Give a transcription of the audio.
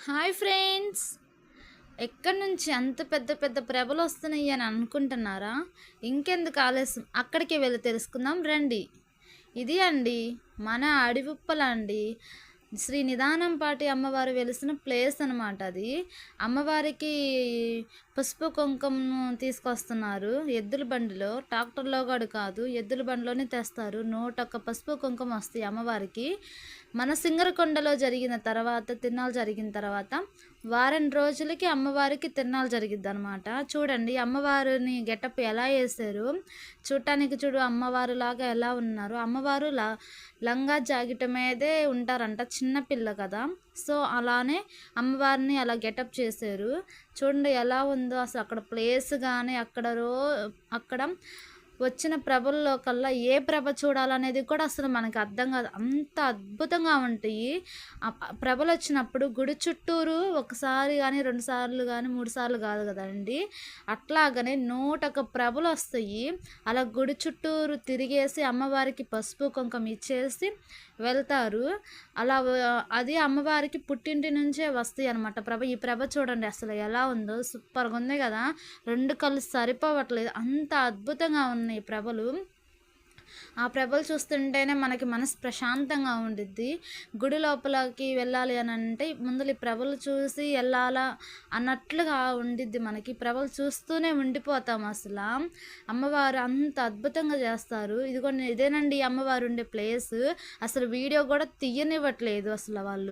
Hi friends. ఎక్కడి నుంచి అంత పెద్ద పెద్ద ప్రభలు వస్తున్నాయి అని అనుకుంటున్నారా? ఇంకెందుకు ఆలస్యం, అక్కడికి వెళ్ళి తెలుసుకుందాం రండి. ఇది అండి మన అడివుప్పల అండి. శ్రీ నిదానంపాటి అమ్మవారు వెలిసిన ప్లేస్ అనమాట అది. అమ్మవారికి పసుపు కుంకుమను తీసుకొస్తున్నారు ఎద్దుల బండిలో, ట్రాక్టర్లో కూడా కాదు, ఎద్దుల బండిలోనే తెస్తారు. 101 పసుపు కుంకుమ వస్తాయి అమ్మవారికి. మన సింగరకొండలో జరిగిన తర్వాత, తిరునాళ్ళు జరిగిన తర్వాత వారం రోజులకి అమ్మవారికి తిరునాళ్ళు జరిగిద్ది అనమాట. చూడండి అమ్మవారిని గెటప్ ఎలా వేసారు, చూడటానికి చూడు అమ్మవారు లాగా ఎలా ఉన్నారు. అమ్మవారు లంగా జాకెట్ మీదే ఉంటారంట, చిన్నపిల్ల కదా, సో అలానే అమ్మవారిని అలా గెటప్ చేశారు. చూడండి ఎలా ఉందో అసలు. అక్కడ ప్లేస్ కానీ అక్కడ వచ్చిన ప్రభల్లో కల్లా ఏ ప్రభ చూడాలనేది కూడా అసలు మనకి అర్థం కాదు, అంత అద్భుతంగా ఉంటాయి. ప్రభలు వచ్చినప్పుడు గుడి చుట్టూరు ఒకసారి కానీ 2 సార్లు కానీ 3 సార్లు కాదు కదండి, అట్లాగనే 101 ప్రభలు వస్తాయి. అలా గుడి చుట్టూరు తిరిగేసి అమ్మవారికి పసుపు కుంకుమ ఇచ్చేసి వెళ్తారు. అలా అది అమ్మవారికి పుట్టింటి నుంచే వస్తాయి అనమాట ప్రభ. ఈ ప్రభ చూడండి అసలు ఎలా ఉందో, సూపర్గా ఉంది కదా, 2 కళ్ళు సరిపోవట్లేదు, అంత అద్భుతంగా ఉన్నాయి ప్రభలు. ఆ ప్రభలు చూస్తుంటేనే మనకి మనసు ప్రశాంతంగా ఉండిద్ది. గుడి లోపలికి వెళ్ళాలి అని అంటే ముందు ఈ ప్రభలు చూసి వెళ్ళాలా అన్నట్లుగా ఉండిద్ది మనకి. ప్రభలు చూస్తూనే ఉండిపోతాం అసలు. అమ్మవారు అంత అద్భుతంగా చేస్తారు. ఇదేనండి అమ్మవారు ఉండే ప్లేస్. అసలు వీడియో కూడా తీయనివ్వట్లేదు అసలు వాళ్ళు.